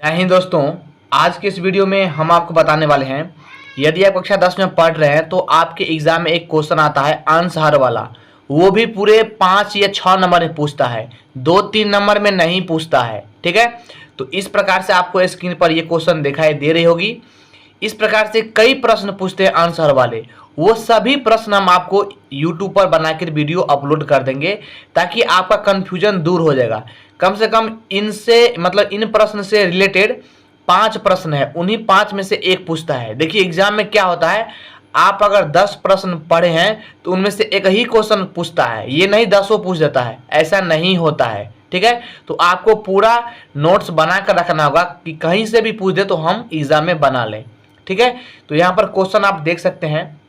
नहीं दोस्तों, आज के इस वीडियो में हम आपको बताने वाले हैं, यदि आप कक्षा 10 में पढ़ रहे हैं तो आपके एग्जाम में एक क्वेश्चन आता है आंसर हर वाला। वो भी पूरे 5 या 6 नंबर में पूछता है, 2-3 नंबर में नहीं पूछता है। ठीक है, तो इस प्रकार से आपको स्क्रीन पर ये क्वेश्चन दिखाई दे रही होगी। इस प्रकार से कई प्रश्न पूछते हैं आंसर वाले। वो सभी प्रश्न हम आपको YouTube पर बनाकर वीडियो अपलोड कर देंगे ताकि आपका कंफ्यूजन दूर हो जाएगा। कम से कम इनसे मतलब इन प्रश्न से रिलेटेड 5 प्रश्न है, उन्हीं 5 में से एक पूछता है। देखिए एग्जाम में क्या होता है, आप अगर 10 प्रश्न पढ़े हैं तो उनमें से एक ही क्वेश्चन पूछता है, ये नहीं 10 पूछ देता है, ऐसा नहीं होता है। ठीक है, तो आपको पूरा नोट्स बना कर रखना होगा कि कहीं से भी पूछ दे तो हम एग्जाम में बना लें। ठीक है, तो यहाँ पर क्वेश्चन आप देख सकते हैं,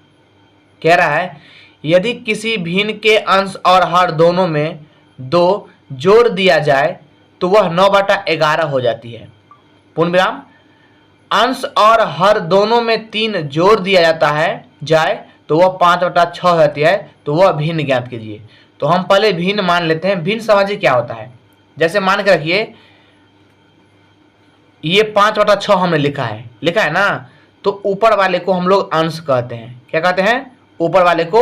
कह रहा है यदि किसी भिन्न के अंश और हर दोनों में 2 जोड़ दिया जाए तो वह 9/11 हो जाती है। पूर्ण विराम, अंश और हर दोनों में 3 जोड़ दिया जाए तो वह 5/6 हो जाती है। तो वह भिन्न ज्ञात कीजिए। तो हम पहले भिन्न मान लेते हैं। भिन्न समझिए क्या होता है। जैसे मान के रखिए ये 5/6 हमने लिखा है ना, तो ऊपर वाले को हम लोग अंश कहते हैं। क्या कहते हैं? ऊपर वाले को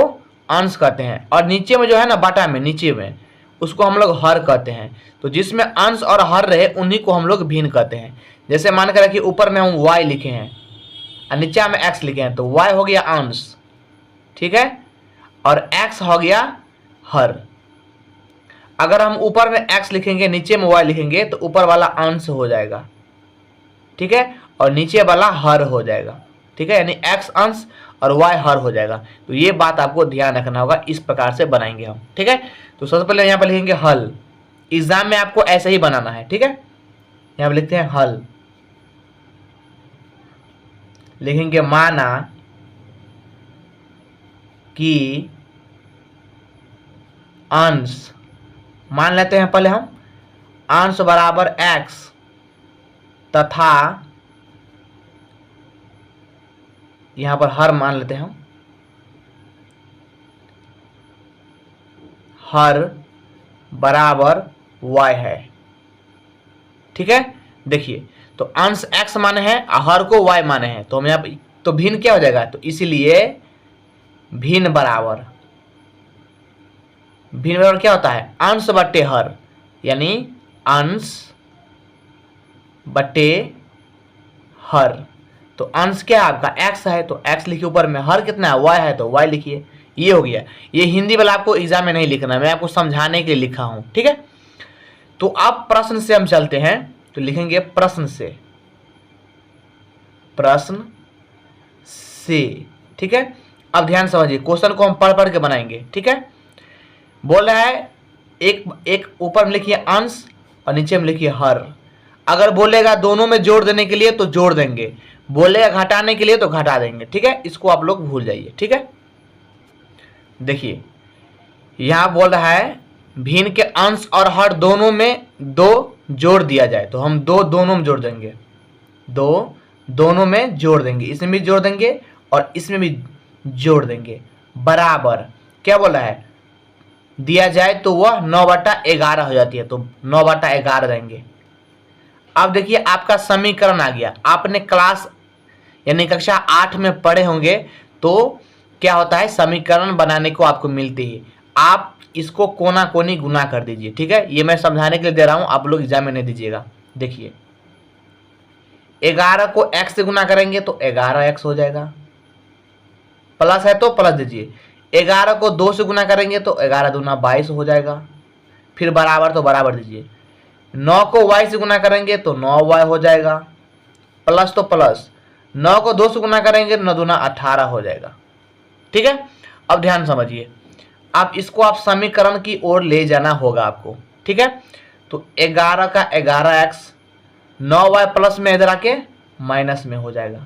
अंश कहते हैं, और नीचे में जो है ना बटा में नीचे में उसको हम लोग हर कहते हैं। तो जिसमें अंश और हर रहे उन्हीं को हम लोग भिन्न कहते हैं। जैसे मान कर रखिए ऊपर में हम y लिखे हैं और नीचे में x लिखे हैं, तो y हो गया अंश, ठीक है, और x हो गया हर। अगर हम ऊपर में x लिखेंगे नीचे में y लिखेंगे तो ऊपर वाला अंश हो जाएगा, ठीक है, और नीचे वाला हर हो जाएगा। ठीक है, यानी x अंश और y हर हो जाएगा। तो ये बात आपको ध्यान रखना होगा, इस प्रकार से बनाएंगे हम। ठीक है, तो सबसे पहले यहाँ पर लिखेंगे हल। एग्जाम में आपको ऐसे ही बनाना है। ठीक है, यहाँ पर लिखते हैं हल, लिखेंगे माना कि अंश, मान लेते हैं पहले हम अंश बराबर x तथा यहां पर हर मान लेते हैं हम, हर बराबर y है। ठीक है, देखिए तो अंश x माने हैं और हर को y माने हैं, तो हम यहाँ तो भिन्न क्या हो जाएगा, तो इसीलिए भिन्न बराबर क्या होता है, अंश बटे हर, यानी अंश बटे हर। तो अंश क्या है आपका x है, तो x लिखिए, ऊपर में हर कितना है y है तो y लिखिए। ये हो गया। ये हिंदी वाला आपको एग्जाम में नहीं लिखना, मैं आपको समझाने के लिए लिखा हूं। ठीक है, तो अब प्रश्न से हम चलते हैं, तो लिखेंगे प्रश्न से, प्रश्न से। ठीक है, अब ध्यान समझिए, क्वेश्चन को हम पढ़ पढ़ के बनाएंगे। ठीक है, बोल रहा है एक ऊपर में लिखिए अंश और नीचे में लिखिए हर। अगर बोलेगा दोनों में जोड़ देने के लिए तो जोड़ देंगे, बोलेगा घटाने के लिए तो घटा देंगे। ठीक है, इसको आप लोग भूल जाइए। ठीक है, देखिए यहां बोल रहा है भिन्न के अंश और हर दोनों में 2 जोड़ दिया जाए, तो हम 2 दोनों में जोड़ देंगे, 2 दोनों में जोड़ देंगे, इसमें भी जोड़ देंगे और इसमें भी जोड़ देंगे। बराबर क्या बोला है, दिया जाए तो वह 9/11 हो जाती है, तो 9/11 देंगे। अब देखिए आपका समीकरण आ गया। आपने क्लास यानी कक्षा 8 में पढ़े होंगे, तो क्या होता है, समीकरण बनाने को आपको मिलती है, आप इसको कोना कोनी गुना कर दीजिए। ठीक है, ये मैं समझाने के लिए दे रहा हूं, आप लोग एग्जाम में नहीं दीजिएगा। देखिए 11 को x से गुना करेंगे तो 11x हो जाएगा, प्लस है तो प्लस दीजिए। 11 को 2 से गुना करेंगे तो 11 दूना 22 हो जाएगा, फिर बराबर तो बराबर दीजिए। 9 को y से गुना करेंगे तो 9y हो जाएगा, प्लस तो प्लस। 9 को 2 से गुना करेंगे 9 दूना 18 हो जाएगा। ठीक है, अब ध्यान समझिए, आप इसको आप समीकरण की ओर ले जाना होगा आपको। ठीक है, तो 11 का 11x, 9y प्लस में इधर आके माइनस में हो जाएगा।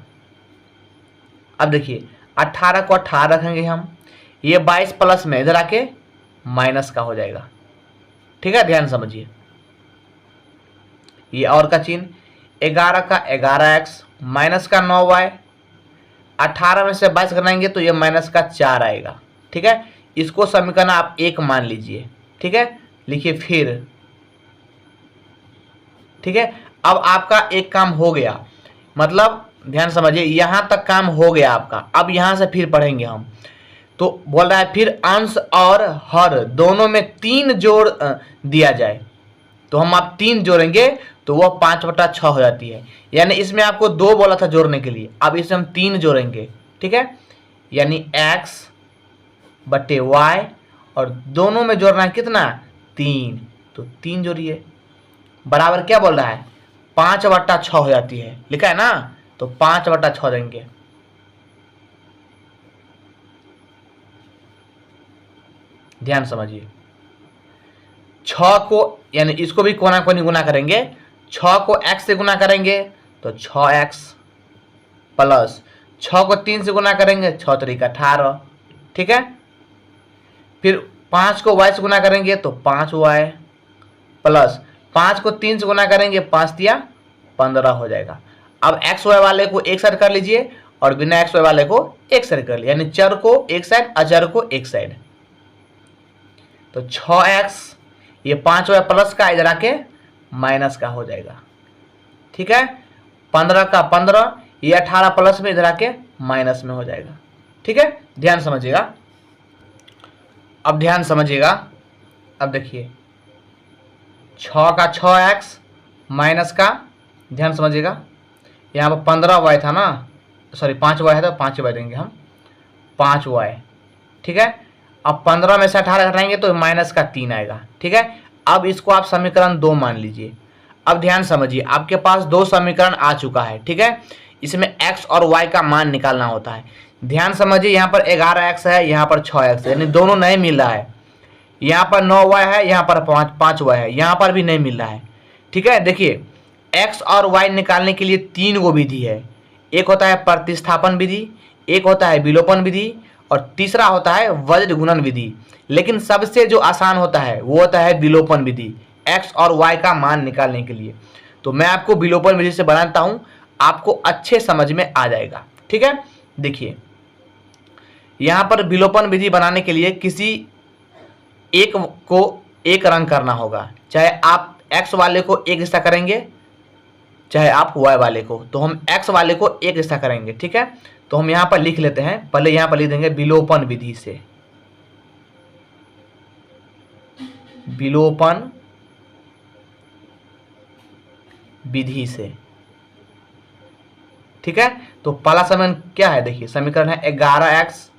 अब देखिए 18 को 18 रखेंगे हम, ये 22 प्लस में इधर आके माइनस का हो जाएगा। ठीक है, ध्यान समझिए, ये और का चिन्ह, 11 का 11x माइनस का 9y, 18 में से 22 घटाएंगे तो ये माइनस का 4 आएगा। ठीक है, इसको समीकरण आप 1 मान लीजिए। ठीक है, लिखिए फिर। ठीक है, अब आपका एक काम हो गया, मतलब ध्यान समझिए, यहाँ तक काम हो गया आपका। अब यहाँ से फिर पढ़ेंगे हम। तो बोल रहा है फिर अंश और हर दोनों में 3 जोड़ दिया जाए, तो हम आप 3 जोड़ेंगे तो वह 5/6 हो जाती है। यानी इसमें आपको 2 बोला था जोड़ने के लिए, अब इसमें हम 3 जोड़ेंगे, ठीक है। यानी x बटे y, और दोनों में जोड़ना है कितना, 3, तो 3 जोड़िए, बराबर क्या बोल रहा है, 5/6 हो जाती है, लिखा है ना, तो 5/6 देंगे। ध्यान समझिए, 6 को यानी इसको भी कोना कोनी गुना करेंगे, 6 को x से गुना करेंगे तो 6x, प्लस 6 को 3 से गुना करेंगे 6 3 18, ठीक है। फिर 5 को y से गुना करेंगे तो 5y, प्लस 5 को 3 से गुना करेंगे 5 तिया 15 हो जाएगा। अब एक्स वाई वाले को एक साइड कर लीजिए और बिना एक्स वाई वाले को एक साइड कर लीजिए, यानी चर को एक साइड, अचर को एक साइड। तो 6x, ये 5y प्लस का इधर आके माइनस का हो जाएगा, ठीक है। 15 का 15, ये 18 प्लस में इधर आके माइनस में हो जाएगा, ठीक है। ध्यान समझिएगा, अब ध्यान समझिएगा। अब देखिए 6 का 6x माइनस का, ध्यान समझिएगा, यहाँ पर 15y था ना, सॉरी 5y है तो 5y देंगे हम, 5y, ठीक है। अब 15 में से 18 घटाएंगे तो माइनस का 3 आएगा, ठीक है। अब इसको आप समीकरण 2 मान लीजिए। अब ध्यान समझिए, आपके पास 2 समीकरण आ चुका है, ठीक है। इसमें x और y का मान निकालना होता है। ध्यान समझिए, यहाँ पर 11x है, यहाँ पर 6x है, यानी दोनों नहीं मिल रहा है। यहाँ पर 9y है, यहाँ पर 5y है, यहाँ पर भी नहीं मिल रहा है, ठीक है। देखिए x और y निकालने के लिए 3 गो विधि है। एक होता है प्रतिस्थापन विधि, एक होता है विलोपन विधि, और तीसरा होता है वज्र गुणन विधि। लेकिन सबसे जो आसान होता है वो होता है विलोपन विधि, x और y का मान निकालने के लिए। तो मैं आपको विलोपन विधि से बनाता हूं, आपको अच्छे समझ में आ जाएगा, ठीक है। देखिए यहां पर विलोपन विधि बनाने के लिए किसी एक को एक रंग करना होगा, चाहे आप x वाले को एक हिस्सा करेंगे, चाहे आप y वाले को। तो हम x वाले को एक हिस्सा करेंगे, ठीक है। तो हम यहाँ पर लिख लेते हैं, पहले यहाँ पर लिख देंगे विलोपन विधि से, विलोपन विधि से, ठीक है। तो पहला समीकरण क्या है, देखिए समीकरण है 11x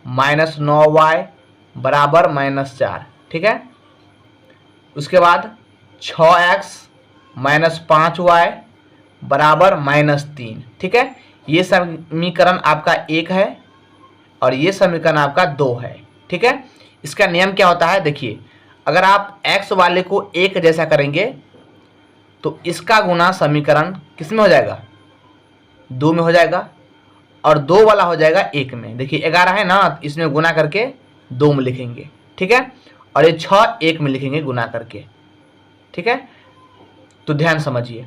माइनस 9y बराबर -4, ठीक है। उसके बाद 6x माइनस 5y बराबर -3, ठीक है। ये समीकरण आपका 1 है और ये समीकरण आपका 2 है, ठीक है। इसका नियम क्या होता है, देखिए अगर आप x वाले को एक जैसा करेंगे तो इसका गुना समीकरण किस में हो जाएगा, 2 में हो जाएगा, और 2 वाला हो जाएगा 1 में। देखिए 11 है ना, इसमें गुना करके 2 में लिखेंगे, ठीक है। और ये 6 1 में लिखेंगे गुना करके, ठीक है। तो ध्यान समझिए,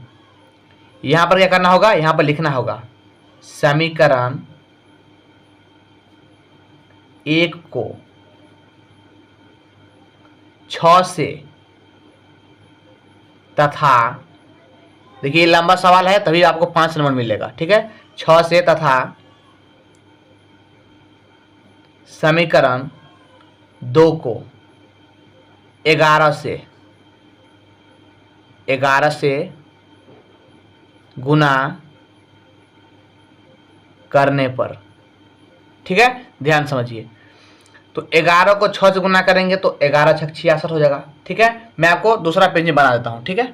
यहाँ पर क्या करना होगा, यहाँ पर लिखना होगा समीकरण 1 को 6 से तथा, देखिए लंबा सवाल है तभी आपको 5 नंबर मिलेगा, ठीक है। 6 से तथा समीकरण 2 को 11 से गुना करने पर, ठीक है। ध्यान समझिए, तो 11 को 6 से गुना करेंगे तो 11 6 66 हो जाएगा, ठीक है। मैं आपको दूसरा पेज बना देता हूं, ठीक है।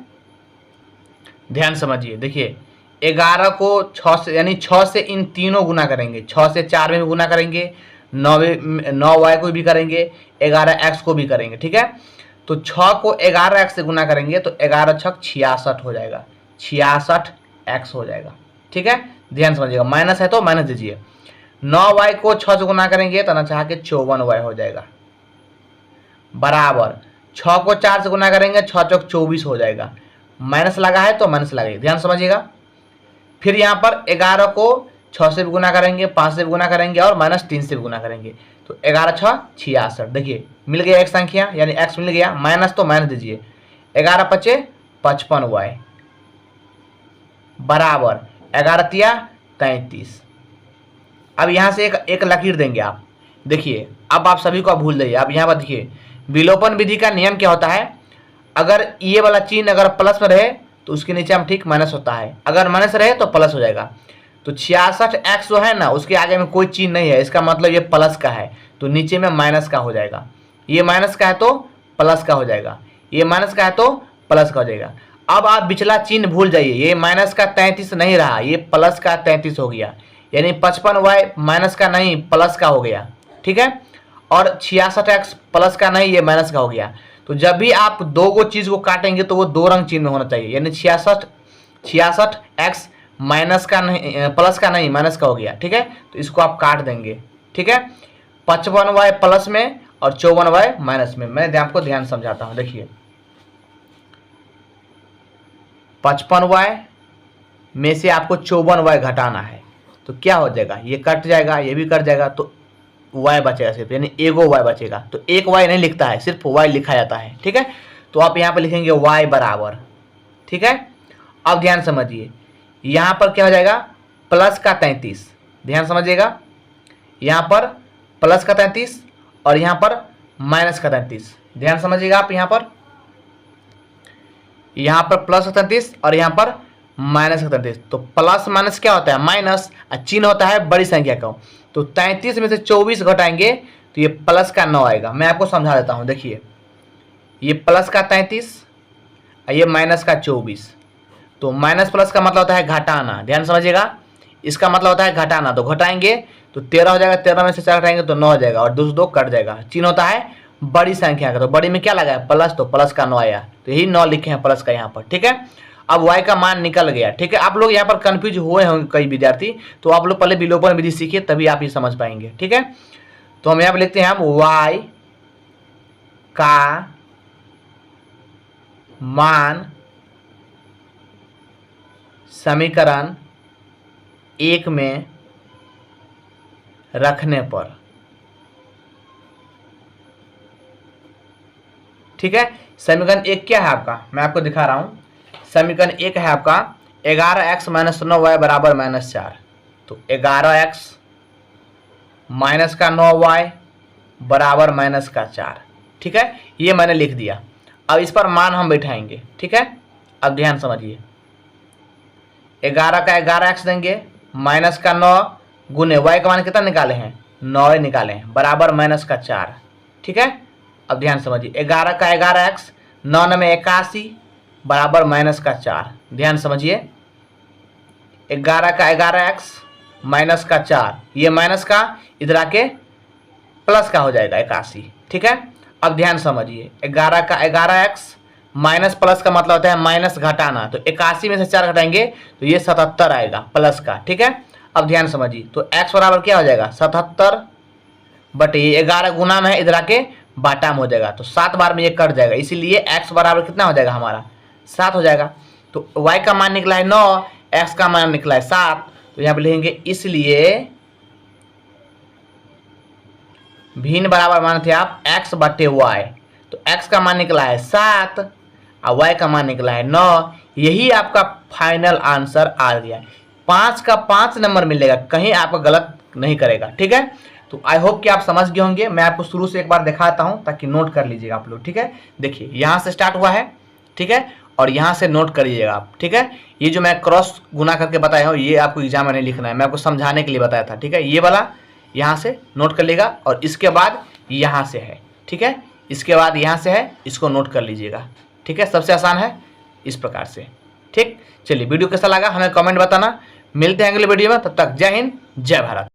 ध्यान समझिए, देखिए 11 को 6 से, यानी 6 से इन तीनों गुना करेंगे, 6 से 4 में भी गुना करेंगे, 9y को भी करेंगे, 11x को भी करेंगे, ठीक है। तो 6 को 11x से गुना करेंगे तो 11 6 66 हो जाएगा, 66x हो जाएगा, ठीक है। ध्यान समझिएगा, माइनस है तो माइनस दीजिए। 9y को 6 से गुना करेंगे तो ना चाह के 54y हो जाएगा, बराबर 6 को 4 से गुना करेंगे 6 चौक 24 हो जाएगा, माइनस लगा है तो माइनस लगाइए, ध्यान समझिएगा। फिर यहाँ पर 11 को 6 से भी गुना करेंगे, 5 से भी गुना करेंगे और -3 से भी गुना करेंगे, तो 11 6 66। देखिए मिल गया एक संख्या, यानी x मिल गया, माइनस तो माइनस दीजिए, 11 5 55y, बराबर 11×33। अब यहाँ से एक लकीर देंगे आप, देखिए अब आप सभी को आप भूल जाइए। अब यहाँ पर देखिए विलोपन विधि का नियम क्या होता है, अगर ये वाला चिन्ह अगर प्लस में रहे तो उसके नीचे हम ठीक माइनस होता है, अगर माइनस रहे तो प्लस हो जाएगा। तो 66x जो है ना उसके आगे में कोई चिन्ह नहीं है, इसका मतलब ये प्लस का है तो नीचे में माइनस का हो जाएगा। ये माइनस का है तो प्लस का हो जाएगा, ये माइनस का है तो प्लस का हो जाएगा। अब आप पिछला चिन्ह भूल जाइए, ये माइनस का 33 नहीं रहा, ये प्लस का 33 हो गया, यानी 55y माइनस का नहीं प्लस का हो गया, ठीक है। और 66x प्लस का नहीं, ये माइनस का हो गया। तो जब भी आप दो गो चीज को काटेंगे तो वो दो रंग चिन्ह में होना चाहिए, यानी 66x माइनस का नहीं, प्लस का नहीं माइनस का हो गया, ठीक है। तो इसको आप काट देंगे, ठीक है। 55y प्लस में और 54y माइनस में। मैं आपको ध्यान समझाता हूं, देखिए 55y में से आपको 54y घटाना है तो क्या हो जाएगा, ये कट जाएगा, ये भी कट जाएगा, तो y बचेगा सिर्फ, यानी एगो y बचेगा। तो एक y नहीं लिखता है, सिर्फ y लिखा जाता है, ठीक है। तो आप यहाँ पर लिखेंगे y बराबर, ठीक है। अब ध्यान समझिए, यहाँ पर क्या हो जाएगा प्लस का 33, ध्यान समझिएगा, यहाँ पर प्लस का 33 और यहाँ पर माइनस का 33, ध्यान समझिएगा आप। यहाँ पर प्लस का 33 और यहाँ पर माइनस का 33। तो प्लस माइनस क्या होता है, माइनस, चिन्ह होता है बड़ी संख्या का। तो 33 में से 24 घटाएंगे तो ये प्लस का 9 आएगा। मैं आपको समझा देता हूँ, देखिए ये प्लस का 33 और ये माइनस का 24। तो माइनस प्लस का मतलब होता है घटाना, ध्यान समझिएगा, इसका मतलब होता है घटाना। तो घटाएंगे तो 13 हो जाएगा, 13 में से 4 घटाएंगे तो 9 हो जाएगा और 2 से 2 कट जाएगा। चिन्ह होता है बड़ी संख्या का, तो बड़ी में क्या लगा है प्लस, तो प्लस का 9 आया, तो यही 9 लिखे हैं प्लस का यहाँ पर, ठीक है। अब y का मान निकल गया, ठीक है। आप लोग यहाँ पर कंफ्यूज हुए होंगे कई विद्यार्थी, तो आप लोग पहले विलोपन विधि सीखिए तभी आप ये समझ पाएंगे, ठीक है। तो हम यहाँ पर लिखते हैं हम y का मान समीकरण 1 में रखने पर, ठीक है। समीकरण 1 क्या है आपका, मैं आपको दिखा रहा हूं। समीकरण 1 है आपका 11x माइनस 9y बराबर -4। तो 11x माइनस का 9y बराबर माइनस का 4, ठीक है। ये मैंने लिख दिया। अब इस पर मान हम बैठाएंगे, ठीक है। अब ध्यान समझिए, 11 का 11x देंगे, माइनस का 9 गुने y का मान कितना निकाले हैं 9 निकाले हैं, बराबर माइनस का 4, ठीक है। अब ध्यान समझिए, 11 का 11x 9 में 81 बराबर माइनस का 4, ध्यान समझिए। 11 का 11x माइनस का 4, ये माइनस का इधर आके प्लस का हो जाएगा 81, ठीक है। अब ध्यान समझिए, 11 का 11x माइनस प्लस का मतलब होता है माइनस घटाना। तो 81 में से 4 घटाएंगे तो ये 77 आएगा प्लस का, ठीक है। अब ध्यान समझिए, तो x बराबर क्या हो जाएगा 77 बटे 11 गुना में है, इधर आके बाटा में हो जाएगा, तो 7 बार में ये कट जाएगा, इसीलिए x बराबर कितना हो जाएगा हमारा 7 हो जाएगा। तो y का मान निकला है 9, x का मान निकला है 7, तो यहाँ पे लिखेंगे इसलिए भिन्न बराबर मान थे आप x बटे y। तो x का मान निकला है 7 और y का मान निकला है 9। यही आपका फाइनल आंसर आ गया। 5 का 5 नंबर मिलेगा, कहीं आपका गलत नहीं करेगा, ठीक है। तो आई होप कि आप समझ गए होंगे। मैं आपको शुरू से एक बार दिखाता हूं ताकि नोट कर लीजिएगा आप लोग, ठीक है। देखिए यहाँ से स्टार्ट हुआ है, ठीक है, और यहाँ से नोट कर लीजिएगा आप, ठीक है। ये जो मैं क्रॉस गुना करके बताया हूँ ये आपको एग्जाम में नहीं लिखना है, मैं आपको समझाने के लिए बताया था, ठीक है। ये वाला यहाँ से नोट कर लेगा और इसके बाद यहाँ से है, ठीक है, इसके बाद यहाँ से है, इसको नोट कर लीजिएगा, ठीक है। सबसे आसान है इस प्रकार से, ठीक। चलिए वीडियो कैसा लगा हमें कमेंट बताना। मिलते हैं अगले वीडियो में, तब तक जय हिंद जय भारत।